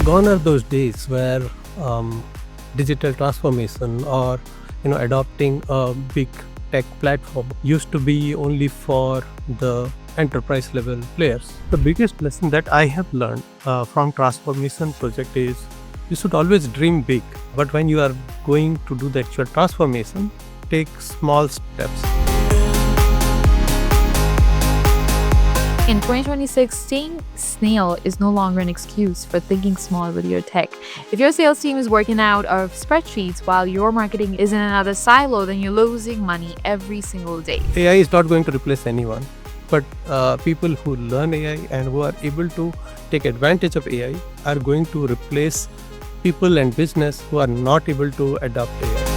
Gone are those days where digital transformation or adopting a big tech platform used to be only for the enterprise level players. The biggest lesson that I have learned from transformation project is you should always dream big, but when you are going to do the actual transformation, take small steps. In 2026, staying snail is no longer an excuse for thinking small with your tech. If your sales team is working out of spreadsheets while your marketing is in another silo, then you're losing money every single day. AI is not going to replace anyone, but people who learn AI and who are able to take advantage of AI are going to replace people and business who are not able to adopt AI.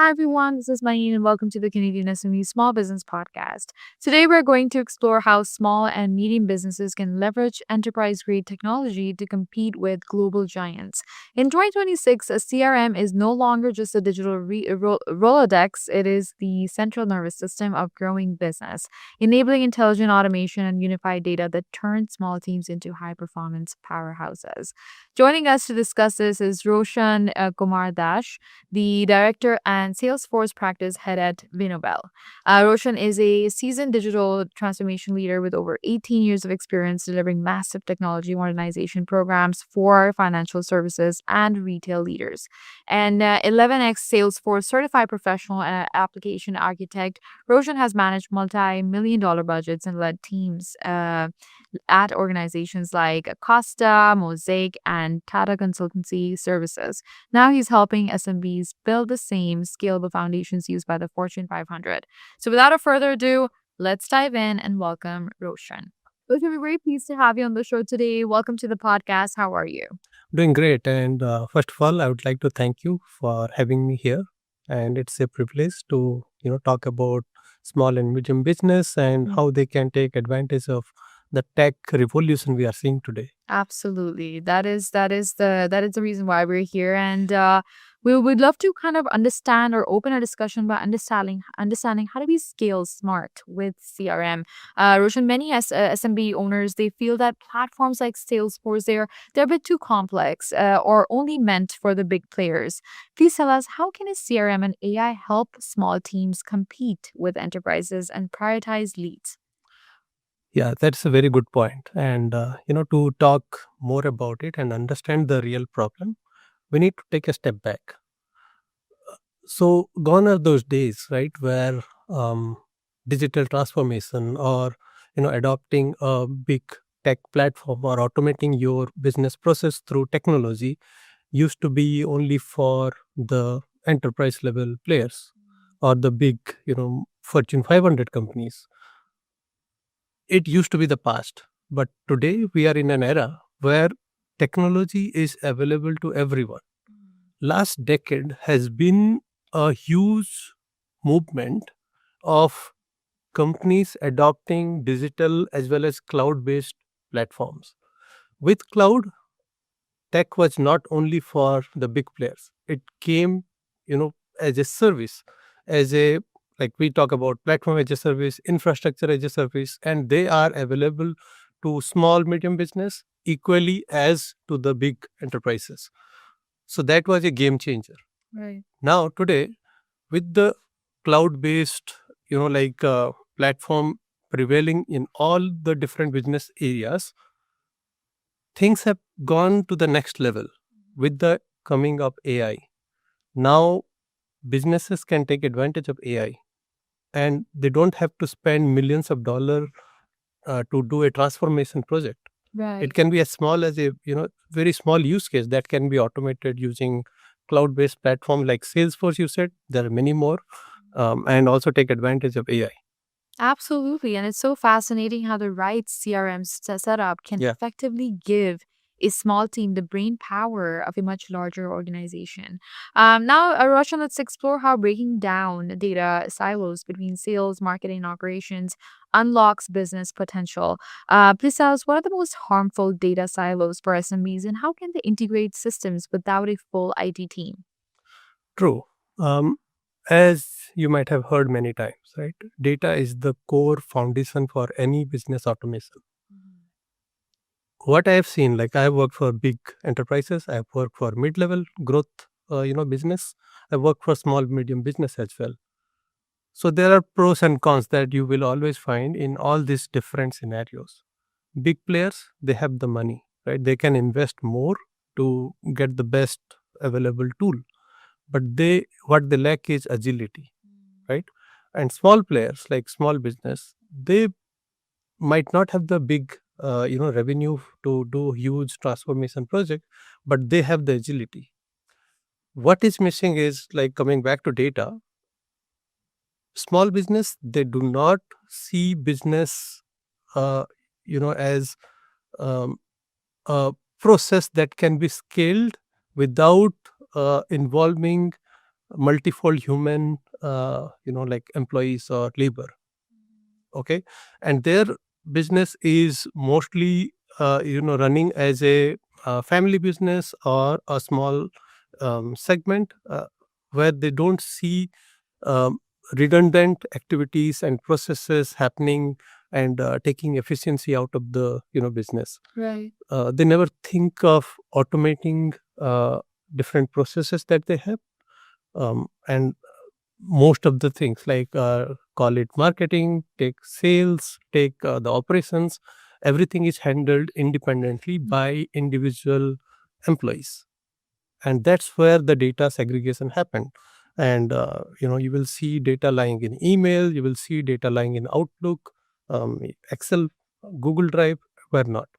Hi everyone, this is Maheen and welcome to the CanadianSME Small Business Podcast. Today we're going to explore how small and medium businesses can leverage enterprise-grade technology to compete with global giants. In 2026, a CRM is no longer just a digital Rolodex, it is the central nervous system of growing business, enabling intelligent automation and unified data that turn small teams into high-performance powerhouses. Joining us to discuss this is Roshan Kumar Dash, the Director and Salesforce Practice Head at Winobell. Roshan is a seasoned digital transformation leader with over 18 years of experience delivering massive technology modernization programs for financial services and retail leaders. And 11x Salesforce certified professional and application architect, Roshan has managed multi-million-dollar budgets and led teams at organizations like Costa, Mosaic, and Tata Consultancy Services. Now he's helping SMBs build the same scalable foundations used by the Fortune 500. So without a further ado, let's dive in and welcome Roshan. Roshan, we're very pleased to have you on the show today. Welcome to the podcast. How are you? Doing great. And first of all, I would like to thank you for having me here. And it's a privilege to talk about small and medium business and how they can take advantage of the tech revolution we are seeing today. Absolutely. That is the reason why we're here. And we would love to kind of understand or open a discussion about understanding how do we scale smart with CRM. Roshan, many SMB owners, they feel that platforms like Salesforce, they're a bit too complex or only meant for the big players. Please tell us, how can a CRM and AI help small teams compete with enterprises and prioritize leads? Yeah, that's a very good point. And, to talk more about it and understand the real problem, we need to take a step back. So, gone are those days, right, where digital transformation or, adopting a big tech platform or automating your business process through technology used to be only for the enterprise level players or the big, Fortune 500 companies. It used to be the past, but today we are in an era where technology is available to everyone. Last decade has been a huge movement of companies adopting digital as well as cloud based platforms. With cloud, tech was not only for the big players, it came as a service, as a, like we talk about platform as a service, infrastructure as a service, and they are available to small medium business equally as to the big enterprises. So that was a game changer. Right. Now today, with the cloud based platform prevailing in all the different business areas, things have gone to the next level with the coming of AI. Now businesses can take advantage of AI and they don't have to spend millions of dollars to do a transformation project. Right. It can be as small as a very small use case that can be automated using cloud-based platform like Salesforce. You said there are many more, and also take advantage of AI. Absolutely. And it's so fascinating how the right CRM setup can Yeah. effectively give a small team the brain power of a much larger organization. Now, Roshan, let's explore how breaking down data silos between sales, marketing, and operations unlocks business potential. Please tell us, what are the most harmful data silos for SMBs and how can they integrate systems without a full IT team? True. Um, as you might have heard many times, right? Data is the core foundation for any business automation. What I have seen, like I work for big enterprises, I have worked for mid-level growth, business. I work for small, medium business as well. So there are pros and cons that you will always find in all these different scenarios. Big players, they have the money, right? They can invest more to get the best available tool, but what they lack is agility, right? And small players like small business, they might not have the big revenue to do huge transformation project, but they have the agility. What is missing is, like, coming back to data, small business, they do not see business uh, as um, a process that can be scaled without involving multifold human like employees or labor. Okay, and their business is mostly running as a family business or a small segment where they don't see um, redundant activities and processes happening and taking efficiency out of the business. Right. They never think of automating different processes that they have, and most of the things, like call it marketing, take sales, take the operations, everything is handled independently by individual employees, and that's where the data segregation happened. And you will see data lying in email, you will see data lying in Outlook, Excel, Google Drive, where not,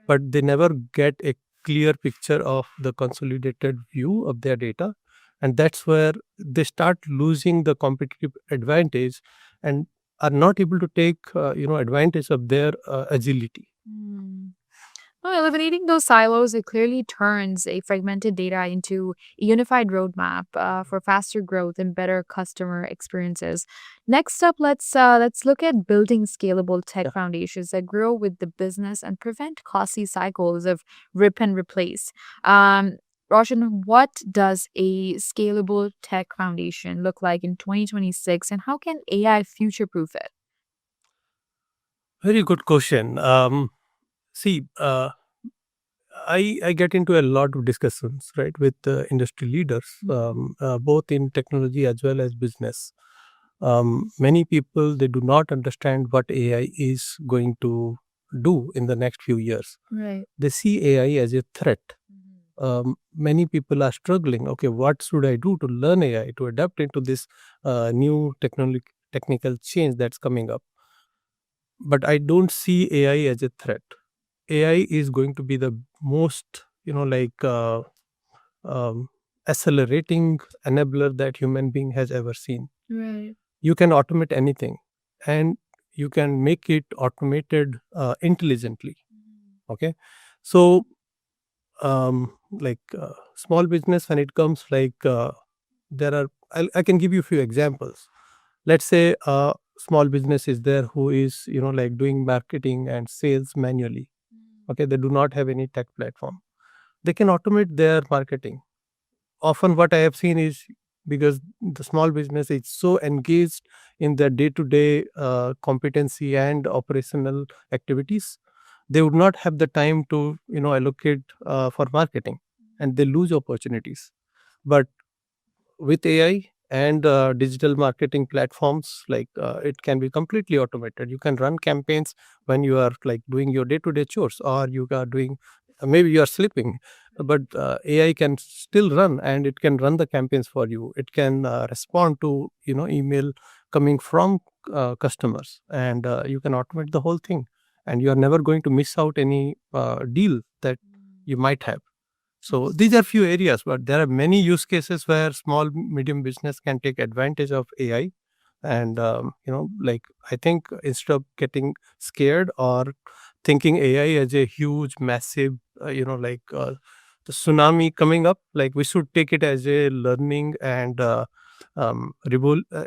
but they never get a clear picture of the consolidated view of their data, and that's where they start losing the competitive advantage and are not able to take advantage of their agility. Hmm. Well, eliminating those silos, it clearly turns a fragmented data into a unified roadmap for faster growth and better customer experiences. Next up, let's look at building scalable tech Yeah. foundations that grow with the business and prevent costly cycles of rip and replace. Um, Roshan, what does a scalable tech foundation look like in 2026, and how can AI future-proof it? Very good question. See, I get into a lot of discussions, right, with industry leaders, both in technology as well as business. Many people, they do not understand what AI is going to do in the next few years. Right. They see AI as a threat. Many people are struggling. Okay, what should I do to learn AI, to adapt into this new technical change that's coming up? But I don't see AI as a threat. AI is going to be the most, um, accelerating enabler that human being has ever seen. Right. You can automate anything, and you can make it automated intelligently. Okay, so small business, when it comes, like there are, I can give you a few examples. Let's say a small business is there who is like doing marketing and sales manually. Okay, they do not have any tech platform. They can automate their marketing. Often what I have seen is, because the small business is so engaged in their day-to-day competency and operational activities, they would not have the time to allocate for marketing, and they lose opportunities. But with AI and digital marketing platforms, like it can be completely automated. You can run campaigns when you are like doing your day-to-day chores, or you are doing, maybe you are sleeping, but AI can still run, and it can run the campaigns for you. It can respond to email coming from customers, and you can automate the whole thing, and you are never going to miss out any deal that you might have. So these are few areas, but there are many use cases where small medium business can take advantage of AI And like, I think instead of getting scared or thinking AI as a huge massive the tsunami coming up, like we should take it as a learning and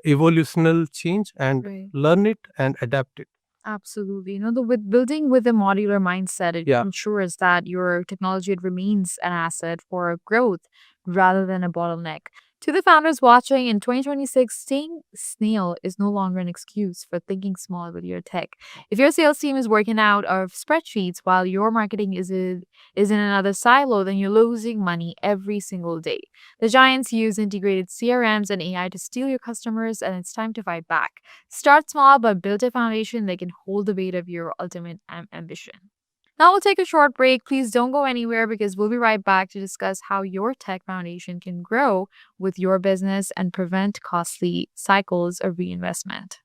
evolutional change, and Right. learn it and adapt it. Absolutely. With building with a modular mindset, it Yeah. ensures that your technology remains an asset for growth rather than a bottleneck. To the founders watching in 2026, staying snail is no longer an excuse for thinking small with your tech. If your sales team is working out of spreadsheets while your marketing is in another silo, then you're losing money every single day. The giants use integrated CRMs and AI to steal your customers, and it's time to fight back. Start small, but build a foundation that can hold the weight of your ultimate ambition. Now we'll take a short break. Please don't go anywhere because we'll be right back to discuss how your tech foundation can grow with your business and prevent costly cycles of reinvestment.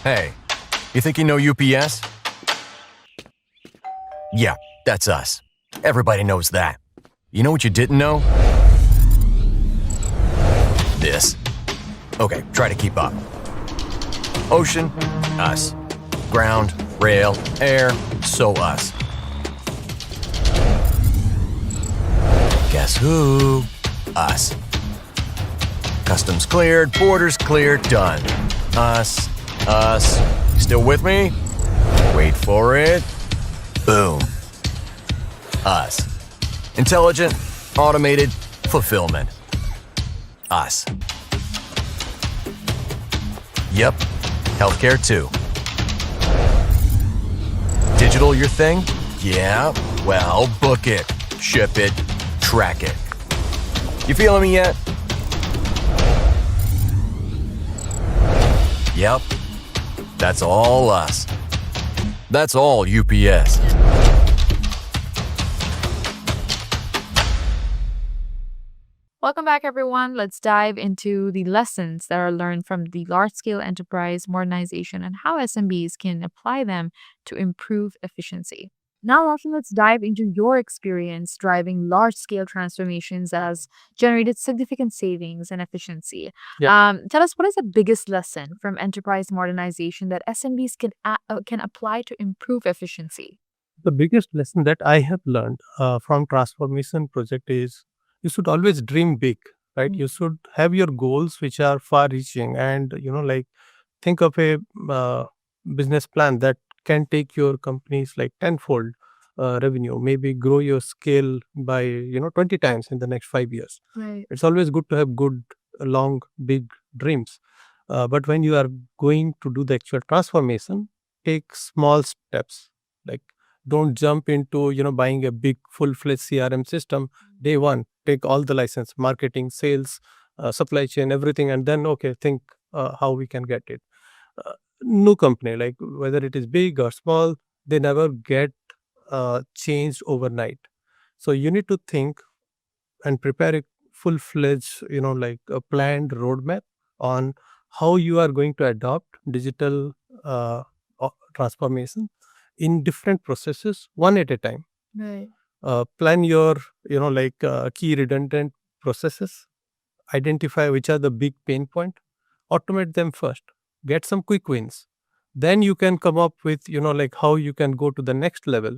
Hey, you think you know UPS? Yeah, that's us. Everybody knows that. You know what you didn't know? This. Okay, try to keep up. Ocean, us. Ground, rail, air, so us. Guess who? Us. Customs cleared, borders cleared, done. Us. Still with me? Wait for it. Boom. Us. Intelligent, automated, fulfillment. Us. Yep, healthcare too. Digital your thing? Yeah, well, book it, ship it, track it. You feeling me yet? Yep, that's all us. That's all UPS. Welcome back, everyone. Let's dive into the lessons that are learned from the large scale enterprise modernization and how SMBs can apply them to improve efficiency. Now, Roshan, let's dive into your experience driving large scale transformations that has generated significant savings and efficiency. Yeah. Tell us, what is the biggest lesson from enterprise modernization that SMBs can apply to improve efficiency? The biggest lesson that I have learned from transformation project is you should always dream big, right? You should have your goals which are far reaching, and like, think of a uh, business plan that can take your companies like tenfold revenue, maybe grow your scale by 20 times in the next 5 years. Right. It's always good to have good long big dreams, but when you are going to do the actual transformation, take small steps. Like, don't jump into buying a big full-fledged CRM system day one. Take all the license, marketing, sales, supply chain, everything, and then okay, think how we can get it. No company, like whether it is big or small, they never get changed overnight. So you need to think and prepare a full-fledged, like a planned roadmap on how you are going to adopt digital transformation in different processes, one at a time. Right. Plan your key redundant processes, identify which are the big pain point, automate them first, get some quick wins, then you can come up with like how you can go to the next level.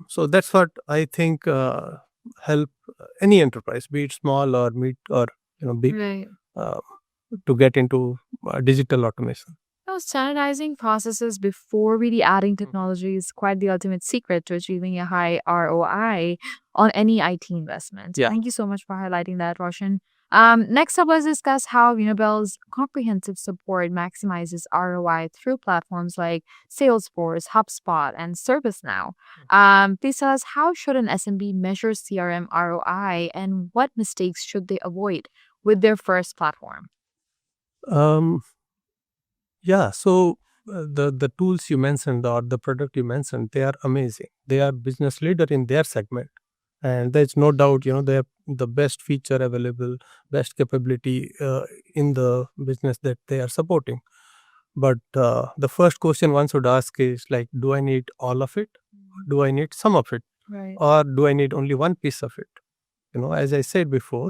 So that's what I think help any enterprise, be it small or mid or big, Right. uh, to get into digital automation. Standardizing processes before really adding technology is quite the ultimate secret to achieving a high ROI on any IT investment. Yeah. Thank you so much for highlighting that, Roshan. Next up, let's discuss how Winobell's comprehensive support maximizes ROI through platforms like Salesforce, HubSpot, and ServiceNow. Please tell us, how should an SMB measure CRM ROI and what mistakes should they avoid with their first platform? Um, Yeah, so the tools you mentioned or the product you mentioned, they are amazing. They are business leader in their segment, and there's no doubt, they have the best feature available, best capability in the business that they are supporting. But the first question one should ask is like, do I need all of it? Do I need some of it? Right. Or do I need only one piece of it? As I said before,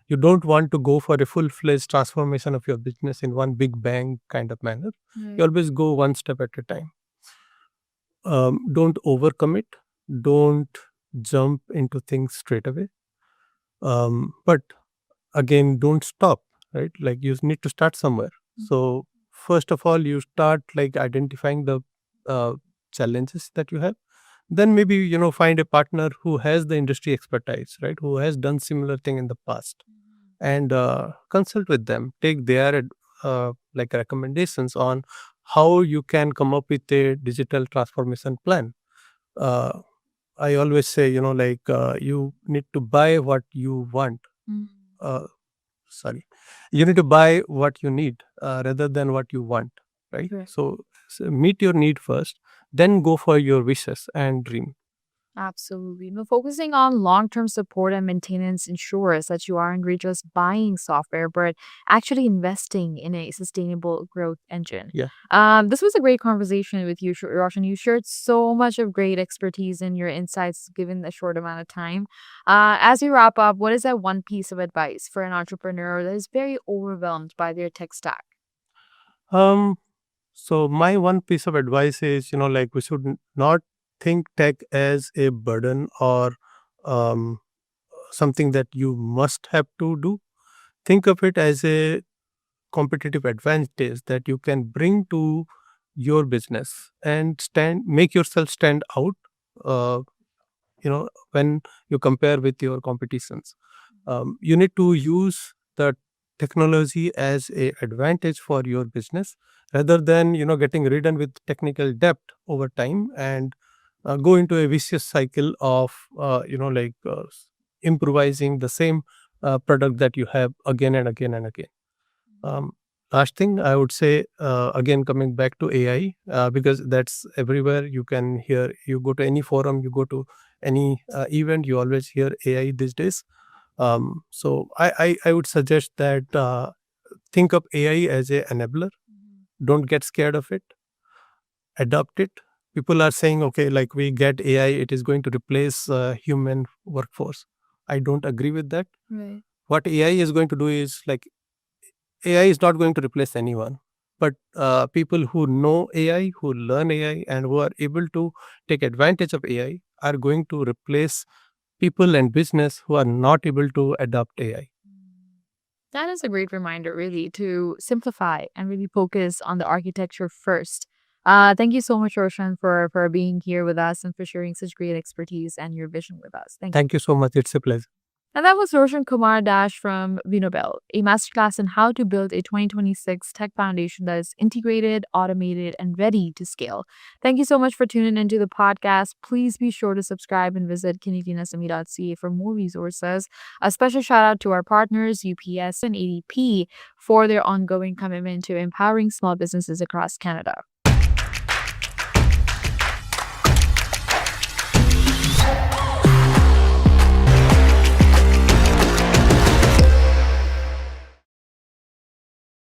You don't want to go for a full-fledged transformation of your business in one big bang kind of manner. You always go one step at a time. Don't overcommit. Don't jump into things straight away. But again, don't stop, right? Like you need to start somewhere. So first of all, you start like identifying the challenges that you have. Then maybe, find a partner who has the industry expertise, right? Who has done similar thing in the past, and consult with them. Take their like recommendations on how you can come up with a digital transformation plan. Uh, I always say, you need to buy what you want. Uh, Sorry, you need to buy what you need rather than what you want, right? Correct. So meet your need first, then go for your wishes and dream. Absolutely. But focusing on long-term support and maintenance ensures that you aren't really just buying software, but actually investing in a sustainable growth engine. Yeah. This was a great conversation with you, Roshan. You shared so much of great expertise and your insights given a short amount of time. As we wrap up, what is that one piece of advice for an entrepreneur that is very overwhelmed by their tech stack? um so my one piece of advice is, we should not think tech as a burden or um something that you must have to do. Think of it as a competitive advantage that you can bring to your business and make yourself stand out, uh, when you compare with your competitions. You need to use the technology as a advantage for your business rather than, getting ridden with technical debt over time and go into a vicious cycle of improvising the same product that you have again and again and again. um, Last thing I would say, again coming back to AI, because that's everywhere. You can hear, you go to any forum, you go to any event, you always hear AI these days. So I would suggest that think of AI as a enabler. Don't get scared of it. Adopt it. People are saying, okay, like we get AI, it is going to replace human workforce. I don't agree with that. Right. What AI is going to do is like AI is not going to replace anyone, but people who know AI, who learn AI, and who are able to take advantage of AI are going to replace people and business who are not able to adopt AI. That is a great reminder, really, to simplify and really focus on the architecture first. Thank you so much, Roshan, for being here with us and for sharing such great expertise and your vision with us. Thank you. Thank you so much. It's a pleasure. And that was Roshan Kumar Dash from Winobell, a masterclass on how to build a 2026 tech foundation that is integrated, automated, and ready to scale. Thank you so much for tuning into the podcast. Please be sure to subscribe and visit CanadianSME.ca for more resources. A special shout out to our partners, UPS and ADP, for their ongoing commitment to empowering small businesses across Canada.